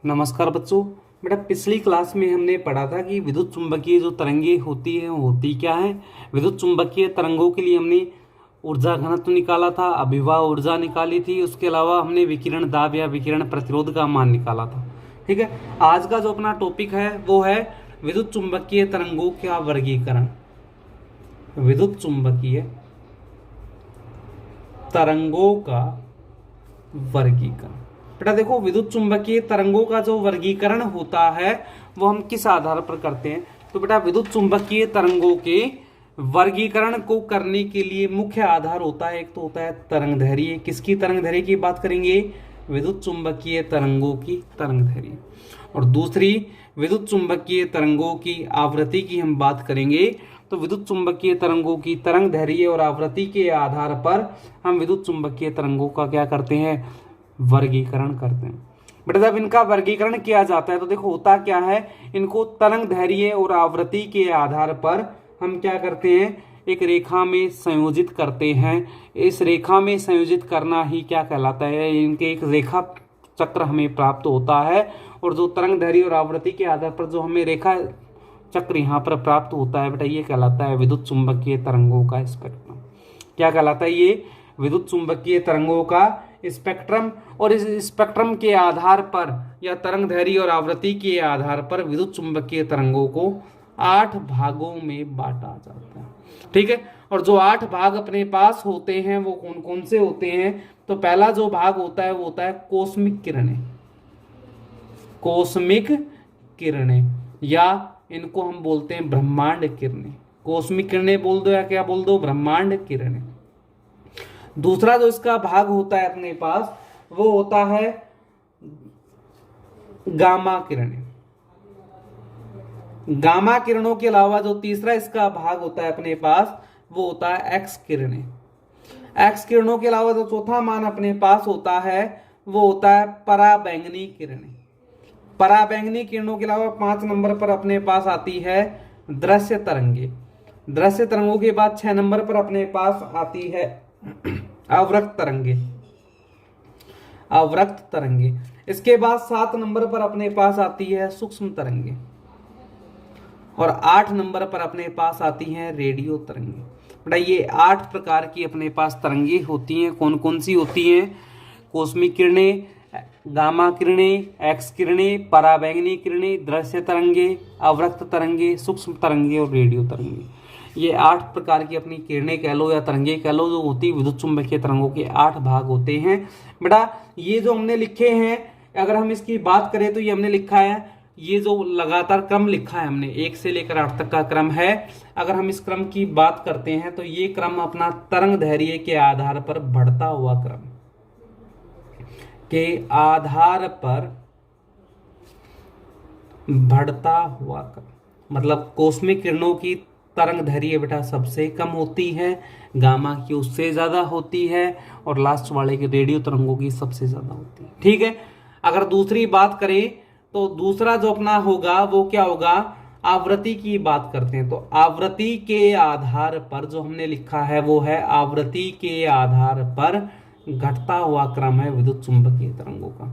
नमस्कार बच्चों। बेटा पिछली क्लास में हमने पढ़ा था कि विद्युत चुंबकीय जो तरंगे होती हैं वो होती क्या है। विद्युत चुंबकीय तरंगों के लिए हमने ऊर्जा घनत्व निकाला था, अभिवाह ऊर्जा निकाली थी, उसके अलावा हमने विकिरण दाब या विकिरण प्रतिरोध का मान निकाला था। ठीक है, आज का जो अपना टॉपिक है वो है विद्युत चुंबकीय तरंगों का वर्गीकरण। विद्युत चुंबकीय तरंगों का वर्गीकरण। बेटा देखो, विद्युत चुंबकीय तरंगों का जो वर्गीकरण होता है वो हम किस आधार पर करते हैं। तो बेटा विद्युत चुंबकीय तरंगों के वर्गीकरण को करने के लिए मुख्य आधार होता है, एक तो होता है तरंगदैर्घ्य। किसकी तरंगदैर्घ्य की बात करेंगे? विद्युत चुंबकीय तरंगों की तरंगदैर्घ्य। और दूसरी विद्युत चुंबकीय तरंगों की आवृत्ति की हम बात करेंगे। तो विद्युत चुंबकीय तरंगों की तरंगदैर्घ्य और आवृत्ति के आधार पर हम विद्युत चुंबकीय तरंगों का क्या करते हैं? वर्गीकरण करते हैं। बेटा जब इनका वर्गीकरण किया जाता है तो देखो होता क्या है, इनको तरंगदैर्घ्य और आवृत्ति के आधार पर हम क्या करते हैं? एक रेखा में संयोजित करते हैं। इस रेखा में संयोजित करना ही क्या कहलाता है? इनके एक रेखा चक्र हमें प्राप्त होता है। और जो तरंगदैर्घ्य और आवृत्ति के आधार पर जो हमें रेखा चक्र यहाँ पर प्राप्त होता है बेटा, ये कहलाता है विद्युत चुंबकीय तरंगों का स्पेक्ट्रम। क्या कहलाता है? ये विद्युत चुंबकीय तरंगों का स्पेक्ट्रम। और इस स्पेक्ट्रम के आधार पर या तरंगदैर्घ्य और आवृत्ति के आधार पर विद्युत चुंबकीय तरंगों को 8 भागों में बांटा जाता है। ठीक है, और जो 8 भाग अपने पास होते हैं वो कौन कौन से होते हैं? तो पहला जो भाग होता है वो होता है कॉस्मिक किरणें। कॉस्मिक किरणें या इनको हम बोलते हैं ब्रह्मांड किरणें। कॉस्मिक किरणें बोल दो या क्या बोल दो? ब्रह्मांड किरणें। दूसरा जो इसका भाग होता है अपने पास वो होता है गामा किरणें। गामा किरणों के अलावा जो तीसरा इसका भाग होता है अपने पास वो होता है एक्स किरणें। एक्स किरणों के अलावा जो चौथा मान अपने पास होता है वो होता है पराबैंगनी किरणें। पराबैंगनी किरणों के अलावा 5 नंबर पर अपने पास आती है दृश्य तरंगे। दृश्य तरंगों के बाद 6 नंबर पर अपने पास आती है अवरक्त तरंगे। अवरक्त तरंगे। इसके बाद 7 नंबर पर अपने पास आती है सूक्ष्म तरंगे। और 8 नंबर पर अपने पास आती हैं रेडियो तरंगे। बेटा ये 8 प्रकार की अपने पास तरंगे होती हैं। कौन कौन सी होती हैं? कॉस्मिक किरणें, गामा किरणें, एक्स किरणें, पराबैंगनी किरणें, दृश्य तरंगे, अवरक्त तरंगे, सूक्ष्म तरंगे और रेडियो तरंगे। ये 8 प्रकार की अपनी किरणें कह लो या तरंगे कह लो जो होती है विद्युत चुंबकीय तरंगों के 8 भाग होते हैं। बेटा ये जो हमने लिखे हैं, अगर हम इसकी बात करें तो ये हमने लिखा है, ये जो लगातार क्रम लिखा है हमने 1 से लेकर 8 तक का क्रम है। अगर हम इस क्रम की बात करते हैं तो ये क्रम अपना तरंगदैर्घ्य के आधार पर बढ़ता हुआ क्रम के आधार पर बढ़ता हुआ क्रम। मतलब कॉस्मिक किरणों की तरंगदैर्घ्य बेटा सबसे कम होती है, गामा की उससे ज्यादा होती है और लास्ट वाले की रेडियो तरंगों की सबसे ज्यादा होती है। ठीक है, अगर दूसरी बात करें तो दूसरा जो अपना होगा वो क्या होगा? आवृत्ति की बात करते हैं। तो आवृत्ति के आधार पर जो हमने लिखा है वो है आवृत्ति के आधार पर घटता हुआ क्रम है विद्युत चुंबकीय तरंगों का।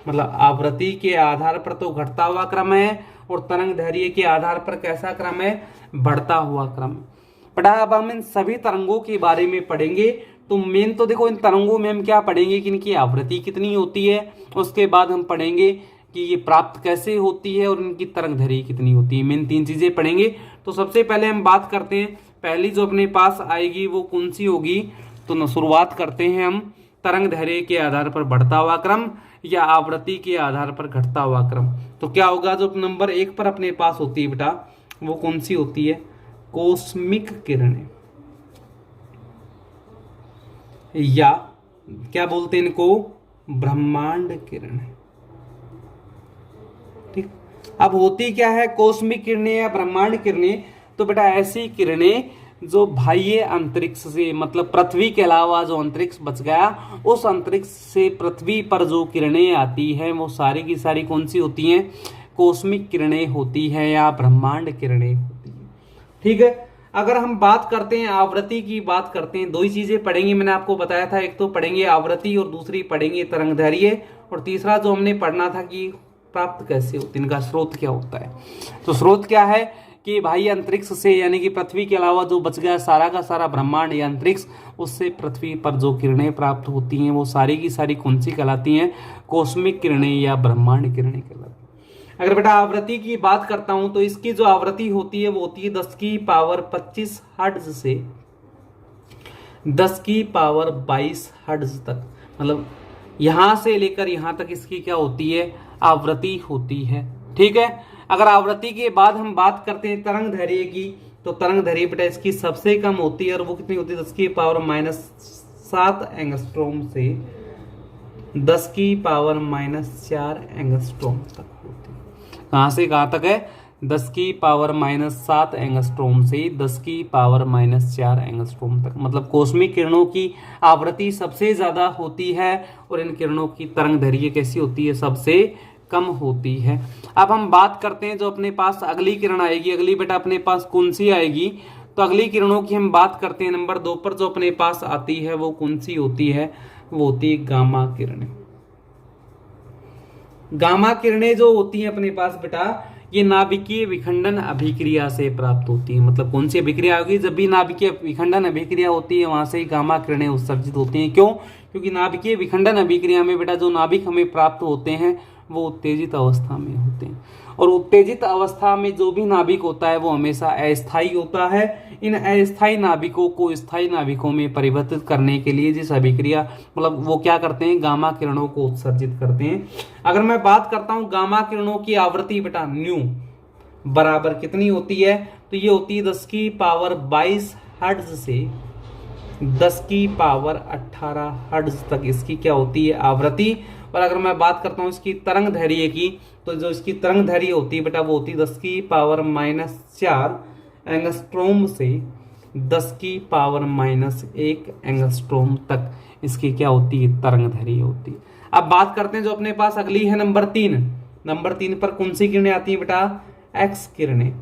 मतलब आवृत्ति के आधार पर तो घटता हुआ क्रम है और तरंगदैर्घ्य के आधार पर कैसा क्रम है? बढ़ता हुआ क्रम। बेटा अब हम इन सभी तरंगों के बारे में पढ़ेंगे। तो मेन तो देखो इन तरंगों में हम क्या पढ़ेंगे कि इनकी आवृत्ति कितनी होती है, उसके बाद हम पढ़ेंगे कि ये प्राप्त कैसे होती है और इनकी तरंगदैर्घ्य कितनी होती है। मेन 3 चीजें पढ़ेंगे। तो सबसे पहले हम बात करते हैं, पहली जो अपने पास आएगी वो कौन सी होगी? तो शुरुआत करते हैं हम तरंगदैर्घ्य के आधार पर बढ़ता हुआ क्रम या आवृत्ति के आधार पर घटता हुआ क्रम। तो क्या होगा? जो नंबर 1 पर अपने पास होती है बेटा वो कौन सी होती है? कॉस्मिक किरणें, या क्या बोलते हैं इनको? ब्रह्मांड किरणें। ठीक, अब होती क्या है कॉस्मिक किरणें या ब्रह्मांड किरणें? तो बेटा ऐसी किरणें जो बाह्य अंतरिक्ष से, मतलब पृथ्वी के अलावा जो अंतरिक्ष बच गया उस अंतरिक्ष से पृथ्वी पर जो किरणें आती हैं वो सारी की सारी कौन सी होती हैं? कॉस्मिक किरणें होती हैं या ब्रह्मांड किरणें होती हैं। ठीक है, अगर हम बात करते हैं आवृत्ति की बात करते हैं, 2 ही चीजें पढ़ेंगे। मैंने आपको बताया था, एक तो पढ़ेंगे आवृत्ति और दूसरी पढ़ेंगे तरंगदैर्घ्य। और तीसरा जो हमने पढ़ना था कि प्राप्त कैसे होती है, इनका स्रोत क्या होता है। तो स्रोत क्या है कि भाई अंतरिक्ष से, यानी कि पृथ्वी के अलावा जो बच गया सारा का सारा ब्रह्मांड या अंतरिक्ष, उससे पृथ्वी पर जो किरणें प्राप्त होती हैं वो सारी की सारी कौन सी कहलाती हैं, कॉस्मिक किरणें या ब्रह्मांड किरणें कहलाती हैं। अगर बेटा आवृत्ति की बात करता हूं तो इसकी जो आवृत्ति होती है वो होती है 10⁻25 हर्ट्ज से 10⁻22 हर्ट्ज तक, मतलब यहां से लेकर यहां तक इसकी क्या होती है, आवृत्ति होती है। ठीक है। अगर आवृत्ति के बाद हम बात करते हैं तरंग दैर्घ्य की, तो तरंग दैर्घ्य बेटा इसकी सबसे कम होती है और वो कितनी होती है, 10⁻⁷ एंगस्ट्रॉम से 10⁻⁴ एंगस्ट्रॉम तक होती है। कहां से कहां तक है, 10⁻⁷ एंगस्ट्रॉम से 10⁻⁴ एंगस्ट्रॉम तक, मतलब कॉस्मिक किरणों की आवृत्ति सबसे ज्यादा होती है और इन किरणों की तरंग दैर्घ्य कैसी होती है, सबसे कम होती है। अब हम बात करते हैं जो अपने पास अगली किरण आएगी, अगली बेटा अपने पास कौन सी आएगी, तो अगली किरणों की हम बात करते हैं। नंबर 2 पर जो अपने पास आती है वो कौन सी होती है, वो होती है गामा किरणें। गामा किरणें जो होती हैं अपने पास बेटा, ये नाभिकीय विखंडन अभिक्रिया से प्राप्त होती है। मतलब कौन सी अभिक्रिया होगी, जब भी नाभिकीय विखंडन अभिक्रिया होती है वहां से गामा किरणें उत्सर्जित होती हैं। क्यों, क्योंकि नाभिकीय विखंडन अभिक्रिया में बेटा जो नाभिक हमें प्राप्त होते हैं वो उत्तेजित अवस्था में होते हैं, और उत्तेजित अवस्था में जो भी नाभिक होता है वो हमेशा अस्थायी होता है। इन अस्थायी नाभिकों को स्थायी नाभिकों में परिवर्तित करने के लिए जिस अभिक्रिया, मतलब वो क्या करते हैं, गामा किरणों को उत्सर्जित करते हैं। अगर मैं बात करता हूं गामा किरणों की आवृत्ति बेटा न्यू बराबर कितनी होती है, तो ये होती है 10⁻22 हर्ट्ज से 10⁻18 हर्ट्ज तक इसकी क्या होती है, आवृत्ति। और अगर मैं बात करता हूं इसकी तरंग दैर्घ्य की, तो जो इसकी तरंग दैर्घ्य होती है बेटा वो होती है 10⁻⁴ एंगस्ट्रॉम से 10⁻⁻1 एंगस्ट्रॉम तक इसकी क्या होती है, तरंग दैर्घ्य होती है। अब बात करते हैं जो अपने पास अगली है नंबर 3। नंबर 3 पर कौन सी किरणें आती है बेटा, एक्स किरणें।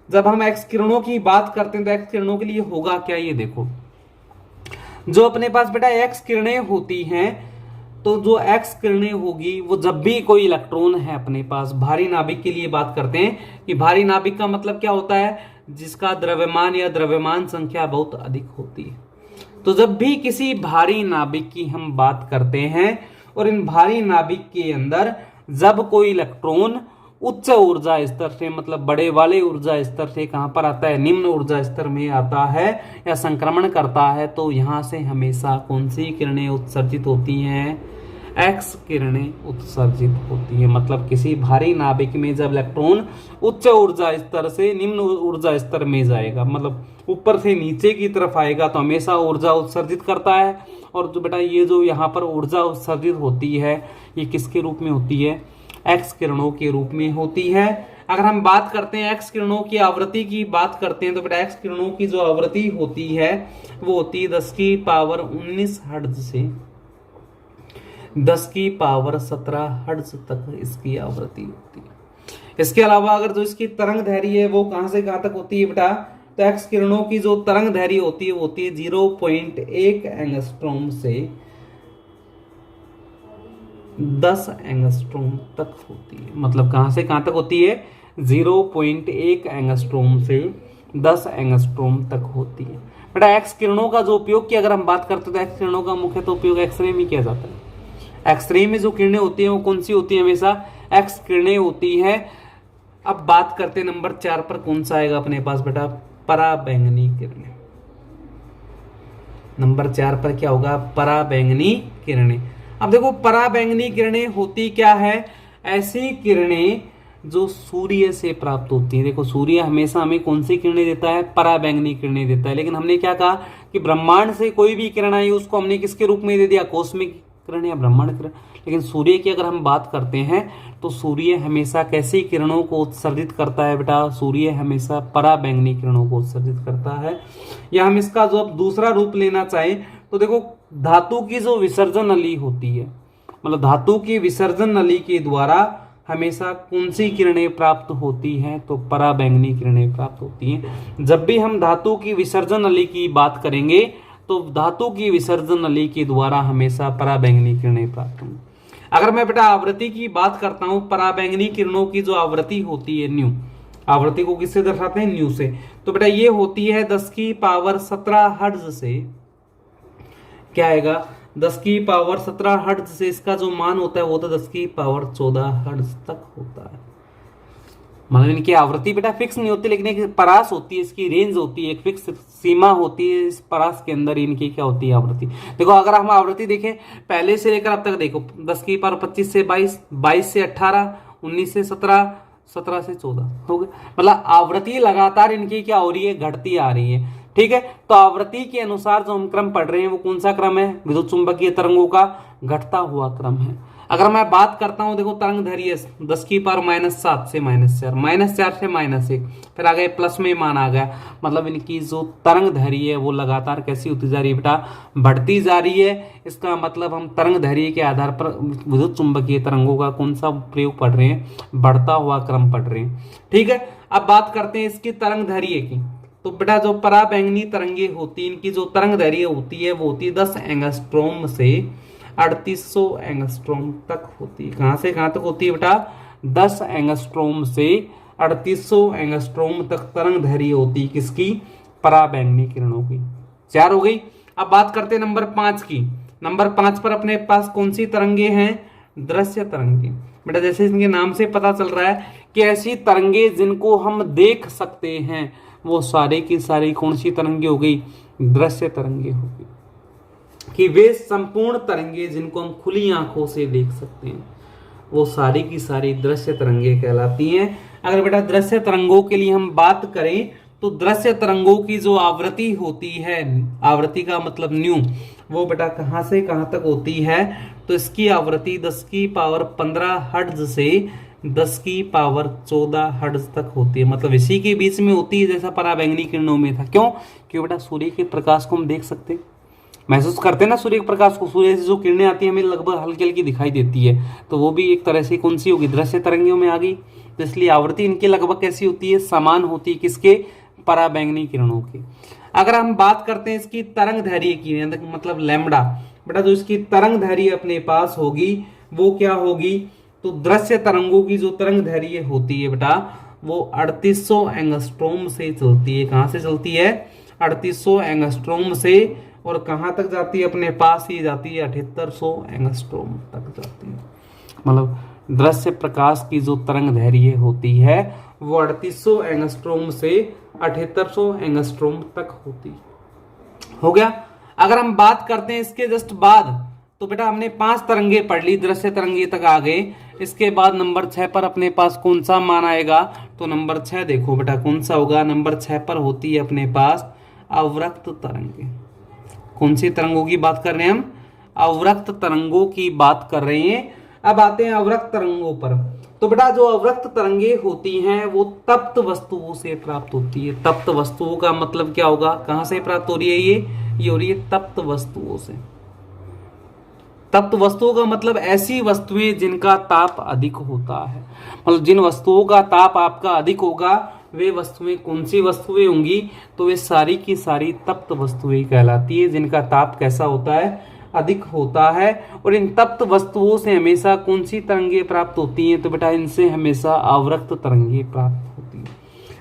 जब हम एक्स किरणों की बात करते हैं तो एक्स किरणों के लिए होगा क्या, ये देखो, जो अपने पास बेटा एक्स किरणें होती हैं, तो जो एक्स किरणें होगी वो जब भी कोई इलेक्ट्रॉन है अपने पास, भारी नाभिक के लिए बात करते हैं कि भारी नाभिक का मतलब क्या होता है, जिसका द्रव्यमान या द्रव्यमान संख्या बहुत अधिक होती है। तो जब भी किसी भारी नाभिक की हम बात करते हैं और इन भारी नाभिक के अंदर जब कोई इलेक्ट्रॉन उच्च ऊर्जा स्तर से, मतलब बड़े वाले ऊर्जा स्तर से कहां पर आता है, निम्न ऊर्जा स्तर में आता है या संक्रमण करता है, तो यहां से हमेशा कौन सी किरणें उत्सर्जित होती हैं, एक्स किरणें उत्सर्जित होती है। मतलब किसी भारी नाभिक में जब इलेक्ट्रॉन उच्च ऊर्जा स्तर से निम्न ऊर्जा स्तर में जाएगा, मतलब ऊपर से नीचे की तरफ आएगा, तो हमेशा ऊर्जा उत्सर्जित करता है। और जो बेटा ये जो यहाँ पर ऊर्जा उत्सर्जित होती है ये किसके रूप में होती है, एक्स किरणों के रूप में होती है। अगर हम बात करते हैं एक्स किरणों की आवृत्ति की बात करते हैं तो बेटा एक्स किरणों की जो आवृत्ति होती है वो होती है 10⁻19 हर्ट्ज से 10⁻17 हर्ट्ज तक इसकी आवृत्ति होती है। इसके अलावा अगर जो इसकी तरंग दैर्घ्य है वो कहां से कहां तक होती है बेटा, तो एक्स किरणों की जो तरंग दैर्घ्य होती है वो होती है 0.1 एंगस्ट्रॉम से 10 एंगस्ट्रॉम तक होती है। मतलब कहां से कहां तक होती है, 0.1 एंगस्ट्रॉम से 10 एंगस्ट्रॉम तक होती है। बेटा एक्स किरणों का जो उपयोग की अगर हम बात करते हैं तो एक्स किरणों का मुख्य तो उपयोग एक्सरे में किया जाता है। एक्सरे में जो किरणें होती हैं वो कौन सी होती है, हमेशा एक्स किरणें होती है। अब बात करते हैं नंबर 4 पर कौन सा आएगा अपने पास बेटा, पराबैंगनी किरणें। नंबर 4 पर क्या होगा, पराबैंगनी किरणें। अब देखो पराबैंगनी किरणें होती क्या है, ऐसी किरणें जो सूर्य से प्राप्त होती है। देखो सूर्य हमेशा हमें कौन सी किरणें देता है, पराबैंगनी किरणें देता है। लेकिन हमने क्या कहा कि ब्रह्मांड से कोई भी किरण आई उसको हमने किसके रूप में दे दिया, कॉस्मिक किरण या ब्रह्मांड किरण। लेकिन सूर्य की अगर हम बात करते हैं तो सूर्य हमेशा कैसी किरणों को उत्सर्जित करता है बेटा, सूर्य हमेशा पराबैंगनी किरणों को उत्सर्जित करता है। या हम इसका जो अब दूसरा रूप लेना चाहें तो देखो धातु की जो विसर्जन नली होती है, मतलब धातु की विसर्जन नली के द्वारा हमेशा कौन सी किरणें प्राप्त होती हैं, तो पराबैंगनी किरणें प्राप्त होती हैं। जब भी हम धातु की विसर्जन नली की बात करेंगे तो धातु की विसर्जन नली के द्वारा हमेशा पराबैंगनी किरणें प्राप्त होंगी। अगर मैं बेटा आवृत्ति की बात करता हूं, पराबैंगनी किरणों की जो आवृत्ति होती है न्यू, आवृत्ति को किससे दर्शाते हैं? न्यू से। तो बेटा ये होती है 10 की पावर 17 हर्ट्ज से। क्या आएगा? 10 की पावर 17 हर्ट्ज से इसका जो मान होता है वो तो 10 की पावर 14 हर्ट्ज तक होता है। मतलब इनकी आवृत्ति बेटा फिक्स नहीं होती, लेकिन एक परास होती है, इसकी रेंज होती है, एक फिक्स सीमा होती है, इस परास के अंदर इनकी क्या होती है? आवृत्ति। देखो अगर हम आवृत्ति देखें पहले से लेकर अब तक, देखो 10 की पावर 25 से 22, 22 से 18, 19 से 17, 17 से 14 हो गए। मतलब आवृत्ति लगातार इनकी क्या हो रही है? घटती आ रही है। ठीक है, तो आवृत्ति के अनुसार जो हम क्रम पढ़ रहे हैं वो कौन सा क्रम है? विद्युत चुंबकीय तरंगों का घटता हुआ क्रम है। अगर मैं बात करता हूं, देखो तरंग दैर्घ्य 10 की पावर -7 से -4, -4 से -1, फिर आ गए प्लस में मान आ गया। मतलब इनकी जो तरंग दैर्घ्य है वो लगातार कैसी होती जा रही है बेटा? बढ़ती जा रही है। इसका मतलब हम तरंग दैर्घ्य के आधार पर विद्युत चुंबकीय तरंगों का कौन सा प्रयोग पढ़ रहे हैं? बढ़ता हुआ क्रम पढ़ रहे हैं। ठीक है, अब बात करते हैं इसकी तरंग दैर्घ्य की। तो बेटा जो पराबैंगनी तरंगे होती है, इनकी जो तरंग दैर्घ्य होती है वो होती है 10 एंगस्ट्रोम से 3800 एंगस्ट्रोम तक होती है। कहां से कहां तक होती है बेटा? 10 एंगस्ट्रोम से 3800 एंगस्ट्रोम तक तरंग दैर्घ्य होती है किसकी? पराबैंगनी किरणों की। 4 हो गई। अब बात करते हैं नंबर 5 की। नंबर 5 पर अपने पास कौन सी तरंगे हैं? दृश्य तरंगे। बेटा जैसे इनके नाम से पता चल रहा है कि ऐसी तरंगे जिनको हम देख सकते हैं, वो सारे की सारी कौन सी तरंगे हो गई? दृश्य तरंगे हो गई। कि वे संपूर्ण तरंगे जिनको हम खुली आंखों से देख सकते हैं वो सारी की सारी दृश्य तरंगे कहलाती हैं। अगर बेटा दृश्य तरंगों के लिए हम बात करें तो दृश्य तरंगों की जो आवृत्ति होती है, आवृत्ति का मतलब न्यू, वो बेटा कहां से कहां तक होती है? तो इसकी आवृत्ति 10 की पावर 15 हर्ट्ज से 10 की पावर 14 हर्ट्ज तक होती है। मतलब इसी के बीच में होती है जैसा पराबैंगनी किरणों में था। क्यों? क्योंकि बेटा सूर्य के प्रकाश को हम देख सकते हैं, महसूस करते हैं ना सूर्य के प्रकाश को। सूर्य से जो किरणें आती है हमें लगभग हल्की हल्की दिखाई देती है, तो वो भी एक तरह से कौन सी होगी? दृश्य तरंगियों में आ गई। तो इसलिए आवृत्ति इनकी लगभग कैसी होती है? समान होती है। किसके? पराबैंगनी किरणों की। अगर हम बात करते हैं इसकी तरंग दैर्घ्य की, मतलब लैम्बडा, बेटा जो इसकी तरंग दैर्घ्य अपने पास होगी वो क्या होगी? तो दृश्य तरंगों की जो तरंग दैर्घ्य होती है बेटा वो 3800 एंगस्ट्रोम से चलती है। कहां से चलती है? 3800 एंगस्ट्रोम से। और कहां तक जाती है? अपने पास ही जाती है 7800 एंगस्ट्रोम तक जाती है। मतलब दृश्य प्रकाश की जो तरंग दैर्घ्य होती है वो 3800 एंगस्ट्रोम से 7800 एंगस्ट्रोम तक होती हो गया। अगर हम बात करते हैं इसके जस्ट बाद, तो बेटा हमने 5 तरंगे पढ़ ली, दृश्य तरंगे तक आ गए। इसके बाद नंबर 6 पर अपने पास कौन सा मान आएगा? तो नंबर 6 देखो बेटा कौन सा होगा? नंबर 6 पर होती है अपने पास अवरक्त तरंगे। कौन सी तरंगों की बात कर रहे हैं हम? अवरक्त तरंगों की बात कर रहे हैं। अब आते हैं अवरक्त तरंगों पर। तो बेटा जो अवरक्त तरंगे होती हैं वो तप्त वस्तुओं से प्राप्त होती है। तप्त वस्तुओं का मतलब क्या होगा? कहां से प्राप्त हो रही है? ये हो रही है तप्त वस्तुओं से। तप्त वस्तुओं का मतलब ऐसी वस्तुएं जिनका ताप अधिक होता है। मतलब जिन वस्तुओं का ताप आपका अधिक होगा वे वस्तुएं कौन सी वस्तुएं होंगी? तो वे सारी की सारी तप्त वस्तुएं कहलाती है जिनका ताप कैसा होता है? अधिक होता है। और इन तप्त वस्तुओं से हमेशा कौन सी तरंगे प्राप्त होती हैं? तो बेटा इनसे हमेशा अवरक्त तरंगे प्राप्त होती हैं।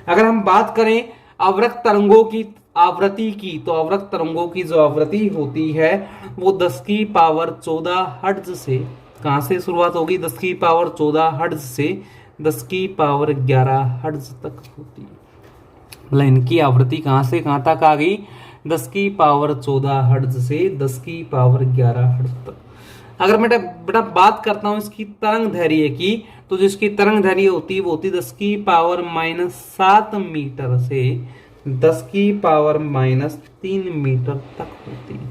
अगर हम बात करें अवरक्त तरंगों की आवृत्ति की, तो अवरक्त तरंगों की जो आवृत्ति होती है वो 10 की पावर 14 हर्ट्ज से, कहां से शुरुआत होगी? 10 की पावर 14 हर्ट्ज से 10 की पावर 11 हर्ट्ज तक होती है। मतलब इनकी आवृत्ति कहां से कहां तक आ गई? 10 की पावर 14 हर्ट्ज से 10 की पावर 11 हर्ट्ज तक। अगर मैं बेटा बात करता हूं इसकी तरंग दैर्घ्य की, तो जिसकी तरंग दैर्घ्य होती है वो होती है 10 की पावर -7 मीटर से 10 की पावर -3 मीटर तक होती है।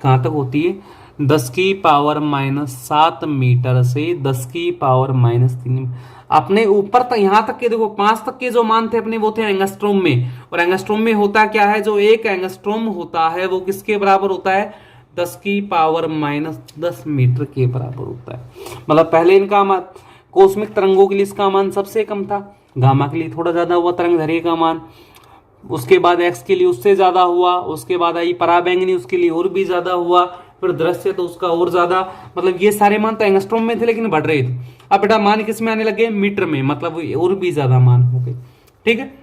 कहां तक होती है? 10 की पावर -7 मीटर से 10 की पावर -3। अपने ऊपर तक यहां तक के देखो 5 तक के जो मान थे अपने वो थे एंगस्ट्रोम में। और एंगस्ट्रोम में होता क्या है? जो एक एंगस्ट्रोम होता है वो किसके बराबर होता है? 10 की पावर -10 मीटर के बराबर होता है। मतलब पहले इनका मान कॉस्मिक तरंगों के लिए इसका मान सबसे कम था, गामा के लिए थोड़ा ज्यादा हुआ तरंग दैर्घ्य का मान, उसके बाद एक्स के लिए उससे ज्यादा हुआ, उसके बाद आई पराबैंगनी उसके लिए और भी ज्यादा हुआ, फिर दृश्य तो उसका और ज्यादा, मतलब ये सारे मान तो एंगस्ट्रॉम में थे लेकिन बढ़ रहे थे। अब बेटा मान किस में आने लगे, मीटर में, मतलब और भी ज्यादा मान हो गए। ठीक है,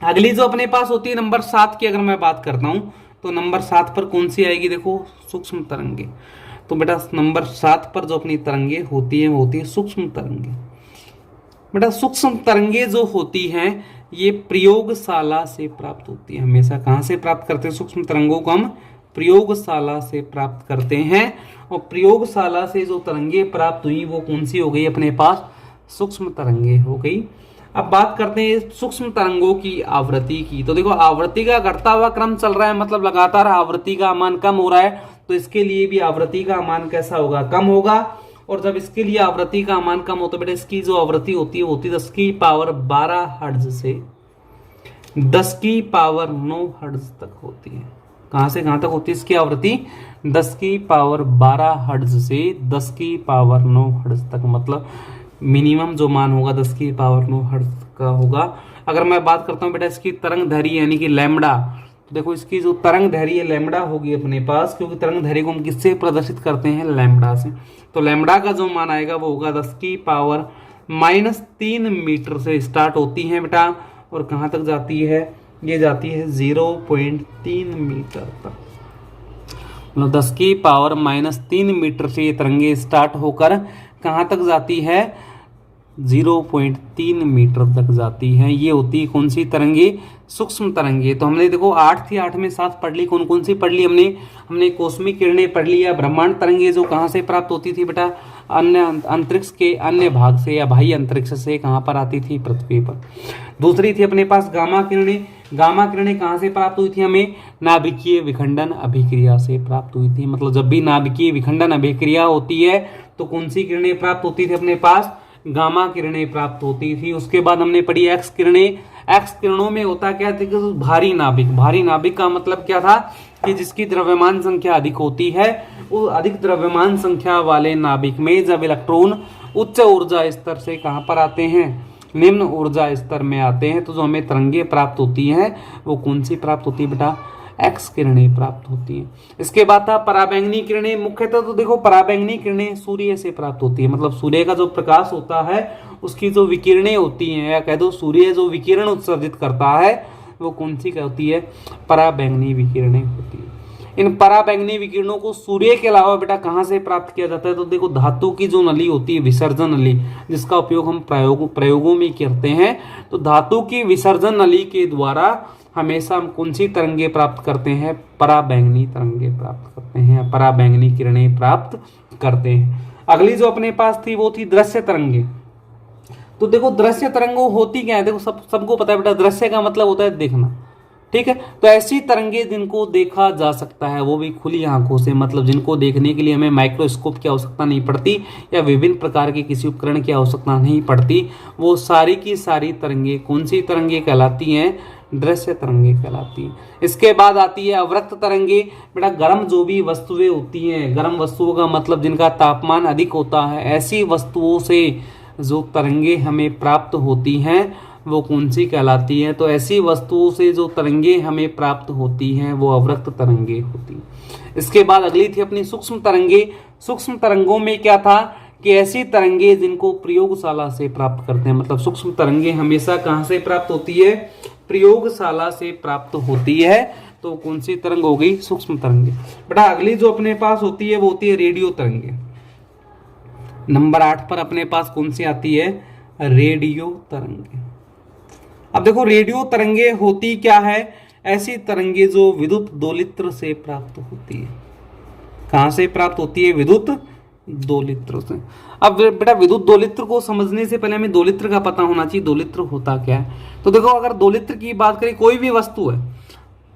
अगली जो अपने पास होती है नंबर 7 की अगर मैं बात करता हूं तो नंबर 7 पर कौन सी आएगी, देखो सूक्ष्म तरंगे। तो बेटा नंबर 7 पर जो अपनी तरंगे होती है वो होती है सूक्ष्म तरंगे। बेटा सूक्ष्म तरंगे जो होती हैं ये प्रयोगशाला से प्राप्त होती है। हमेशा कहां से प्राप्त करते हैं सूक्ष्म तरंगों को, हम प्रयोगशाला से प्राप्त करते हैं। और प्रयोगशाला से जो तरंगे प्राप्त हुई वो कौन सी हो गई अपने पास, सूक्ष्म तरंगे हो गई। अब बात करते हैं सूक्ष्म तरंगों की आवृत्ति की। तो देखो आवृत्ति का घटता हुआ क्रम चल रहा है, मतलब लगातार आवृत्ति का मान कम हो रहा है, तो इसके लिए भी आवृत्ति का मान कैसा होगा, कम होगा। और जब इसके लिए आवृत्ति का मान कम हो तो बेटा इसकी जो आवृत्ति होती है वो होती है 10 की पावर 12 हर्ट्ज से 10 की पावर 9 हर्ट्ज तक होती है। कहां से कहां तक होती है इसकी आवृत्ति, 10 की पावर 12 हर्ट्ज से 10 की पावर 9 हर्ट्ज तक, मतलब मिनिमम जो मान होगा 10 की पावर 9 हर्ट्ज का होगा। अगर मैं बात करता हूं बेटा इसकी तरंग दैर्घ्य यानी कि लैम्बडा, तो देखो इसकी जो तरंग दैर्घ्य लैम्बडा होगी अपने पास, क्योंकि तरंग दैर्घ्य को हम किससे प्रदर्शित करते हैं, लैम्बडा से। तो लैम्बडा का जो मान आएगा वो होगा 10 की पावर -3 मीटर से स्टार्ट होती है बेटा, और कहां तक जाती है, ये जाती है 0.3 मीटर तक। मतलब 10 की पावर -3 मीटर से ये तरंगे स्टार्ट होकर कहां तक जाती है, 0.3 मीटर तक जाती है। ये होती है कौन सी तरंगे, सूक्ष्म तरंगे। तो हमने देखो 8 थी, 8 में 7 पढ़ ली, कौन कौन सी पढ़ ली हमने कौसमिक किरणें पढ़ ली, या ब्रह्मांड तरंगे जो कहाँ से प्राप्त होती थी बेटा, अन्य अंतरिक्ष के अन्य भाग से या बाह्य अंतरिक्ष से, कहाँ पर आती थी, पृथ्वी पर। दूसरी थी अपने पास गामा किरणें। गामा किरणें कहाँ से प्राप्त हुई थी हमें, नाभिकीय विखंडन अभिक्रिया से प्राप्त हुई थी। मतलब जब भी नाभिकीय विखंडन अभिक्रिया होती है तो कौन सी किरणें प्राप्त होती थी अपने पास, गामा किरणें प्राप्त होती थी। उसके बाद हमने पढ़ी एक्स किरणें। एक्स किरणों में होता क्या था कि भारी नाभिक, भारी नाभिक का मतलब क्या था कि जिसकी द्रव्यमान संख्या अधिक होती है, वो अधिक द्रव्यमान संख्या वाले नाभिक में जब इलेक्ट्रॉन उच्च ऊर्जा स्तर से कहां पर आते हैं, निम्न ऊर्जा स्तर में आते हैं, तो जो हमें तरंगे प्राप्त होती हैं वो कौन सी प्राप्त होती है बेटा, एक्स किरणें प्राप्त होती हैं। इसके बाद था पराबैंगनी किरणें। मुख्यतः तो देखो पराबैंगनी किरणें सूर्य से प्राप्त होती है, मतलब सूर्य का जो प्रकाश होता है उसकी जो विकिरणें होती हैं, या कह दो सूर्य जो विकिरण उत्सर्जित करता है वो कौन सी होती है, पराबैंगनी विकिरणें होती है। इन पराबैंगनी विकिरणों को सूर्य के अलावा बेटा कहां से प्राप्त किया जाता है, तो देखो धातु की जो नली होती है, विसर्जन नली, जिसका उपयोग हम प्रयोगों में करते हैं, तो धातु की विसर्जन नली के द्वारा हमेशा हम कौन सी तरंगे प्राप्त करते हैं, पराबैंगनी तरंगे प्राप्त करते हैं, पराबैंगनी किरणें प्राप्त करते हैं। अगली जो अपने पास थी वो थी दृश्य तरंगे। तो देखो दृश्य तरंगों होती क्या है, देखो सबको पता है बेटा, दृश्य का मतलब होता है देखना, ठीक है। तो ऐसी तरंगे जिनको देखा जा सकता है, वो भी खुली आंखों से, मतलब जिनको देखने के लिए हमें माइक्रोस्कोप की आवश्यकता नहीं पड़ती या विभिन्न प्रकार के किसी उपकरण की आवश्यकता नहीं पड़ती, वो सारी की सारी तरंगे कौन सी तरंगे कहलाती हैं, दृश्य तरंगे कहलाती हैं। इसके बाद आती है अवरक्त तरंगे। बेटा गर्म जो भी वस्तुएं होती हैं, गर्म वस्तुओं का मतलब जिनका तापमान अधिक होता है, ऐसी वस्तुओं से जो तरंगे हमें प्राप्त होती हैं वो कौन सी कहलाती हैं, तो ऐसी वस्तुओं से जो तरंगे हमें प्राप्त होती हैं वो अवरक्त तरंगे होती हैं। इसके बाद अगली थी अपनी सूक्ष्म तरंगे। सूक्ष्म तरंगों में क्या था कि ऐसी तरंगे जिनको प्रयोगशाला से प्राप्त करते हैं, मतलब सूक्ष्म तरंगे हमेशा कहां से प्राप्त होती है, प्रयोगशाला से प्राप्त होती है। तो कौन सी तरंग हो गई, सूक्ष्म तरंगे। बेटा अगली जो अपने पास होती है वो होती है रेडियो तरंगे। नंबर 8 पर अपने पास कौन सी आती है, रेडियो तरंगे। अब देखो रेडियो तरंगे होती क्या है, ऐसी तरंगे जो विद्युत दोलित्र से प्राप्त होती है। कहां से प्राप्त होती है, विद्युत दोलित्र से। अब बेटा विद्युत दोलित्र को समझने से पहले हमें दोलित्र का पता होना चाहिए, दोलित्र होता क्या है। तो देखो अगर दोलित्र की बात करें, कोई भी वस्तु है,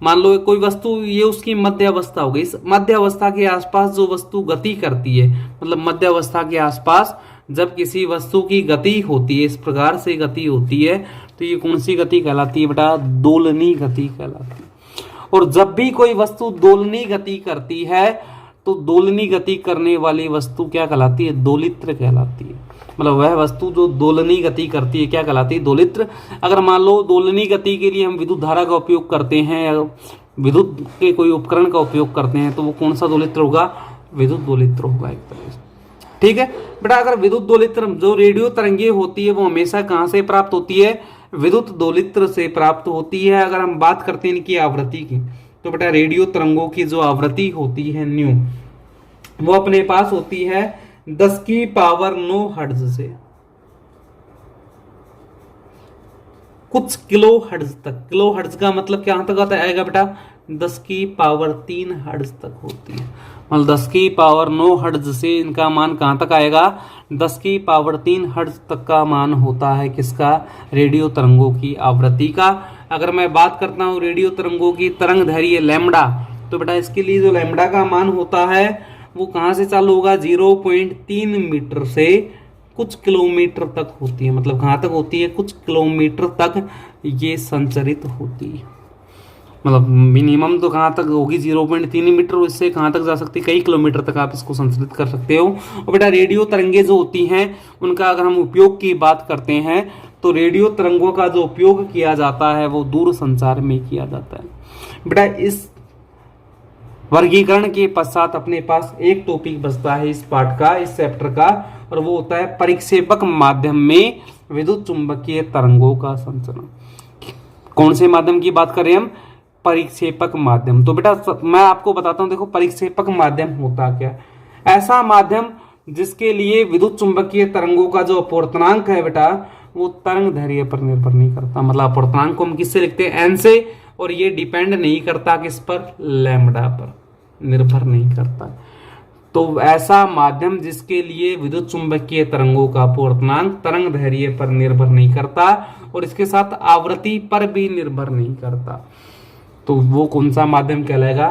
मान लो कोई वस्तु, ये उसकी मध्य अवस्था हो गई, इस मध्य अवस्था के आसपास जो वस्तु गति करती है, मतलब मध्य अवस्था के आसपास जब किसी वस्तु की गति होती है, इस प्रकार से गति होती है, तो ये कौन सी गति कहलाती है बेटा, दोलनी गति कहलाती है। और जब भी कोई वस्तु दोलनी गति करती है तो दोलनी गति करने वाली वस्तु क्या कहलाती है, दोलित्र कहलाती है। मतलब वह वस्तु जो दोलनी गति करती है क्या कहलाती है, दोलित्र। अगर मान लो दोलनी गति के लिए हम विद्युत धारा का उपयोग करते हैं, विद्युत के कोई उपकरण का उपयोग करते हैं तो वो कौन सा दोलित्र होगा, विद्युत दोलित्र होगा एक तरह से। ठीक है बेटा, अगर विद्युत दोलित्र जो रेडियो तरंगे होती है वो हमेशा कहाँ से प्राप्त होती है, विद्युत दोलित्र से प्राप्त होती है। अगर हम बात करते हैं इनकी आवृत्ति की तो बेटा रेडियो तरंगों की जो आवृत्ति होती है न्यू, वो अपने पास होती है 10⁹ हर्ट्ज से कुछ किलो हर्ट्ज तक। किलो हर्ट्ज का मतलब क्या तक आता आएगा बेटा, 10⁻³ हर्ट्ज तक होती है। मतलब 10⁻⁹ हर्ट्ज से इनका मान कहां तक आएगा, 10⁻³ हर्ट्ज तक का मान होता है किसका, रेडियो तरंगों की आवृत्ति का। अगर मैं बात करता हूं रेडियो तरंगों की तरंग दैर्घ्य लैम्बडा, तो बेटा इसके लिए जो लैम्बडा का मान होता है वो कहां से चालू होगा, 0.3 मीटर से कुछ किलोमीटर तक होती है। मतलब कहां तक होती है, कुछ किलोमीटर तक ये संचरित होती है। मतलब मिनिमम तो कहां तक होगी, 0.3 मीटर, इससे कहां तक जा सकती है, कई किलोमीटर तक आप इसको संचरित कर सकते हो। और बेटा रेडियो तरंगे जो होती हैं उनका अगर हम उपयोग की बात करते हैं तो रेडियो तरंगों का जो उपयोग किया जाता है वो दूर संचार में किया जाता है। बेटा इस वर्गीकरण के पश्चात अपने पास एक टॉपिक बचता है इस पाठ का, इस चैप्टर का, और वो होता है परिक्षेपक माध्यम में विद्युत चुंबकीय तरंगों का संचरण। कौन से माध्यम की बात करें हम, परिक्षेपक माध्यम। तो बेटा मैं आपको बताता हूं, देखो परिक्षेपक माध्यम होता क्या, ऐसा माध्यम जिसके लिए विद्युत चुंबकीय तरंगों का जो अपवर्तनांक है बेटा वो तरंग दैर्घ्य पर निर्भर नहीं करता। मतलब अपवर्तनांक को हम किससे लिखते हैं, एन से, और ये डिपेंड नहीं करता किस पर, लैम्बडा पर निर्भर नहीं करता। तो ऐसा माध्यम जिसके लिए विद्युत चुंबकीय तरंगों का अपवर्तनांक तरंग दैर्घ्य पर निर्भर नहीं करता और इसके साथ आवृत्ति पर भी निर्भर नहीं करता, तो वो कौन सा माध्यम कहलाएगा,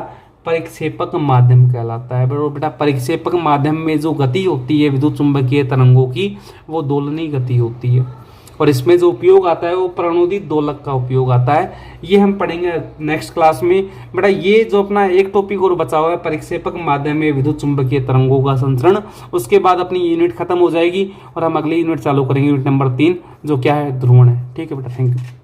परिक्षेपक माध्यम कहलाता है। बेटा परिक्षेपक माध्यम में जो गति होती है विद्युत चुंबकीय तरंगों की वो दोलनी गति होती है, और इसमें जो उपयोग आता है वो प्रणोदित दोलक का उपयोग आता है। ये हम पढ़ेंगे नेक्स्ट क्लास में। बेटा ये जो अपना एक टॉपिक और बचा हुआ है परिक्षेपक माध्यम में विद्युत चुंबकीय तरंगों का संचरण, उसके बाद अपनी यूनिट खत्म हो जाएगी और हम अगली यूनिट चालू करेंगे, यूनिट नंबर 3, जो क्या है, ध्रुवण है। ठीक है बेटा, थैंक यू।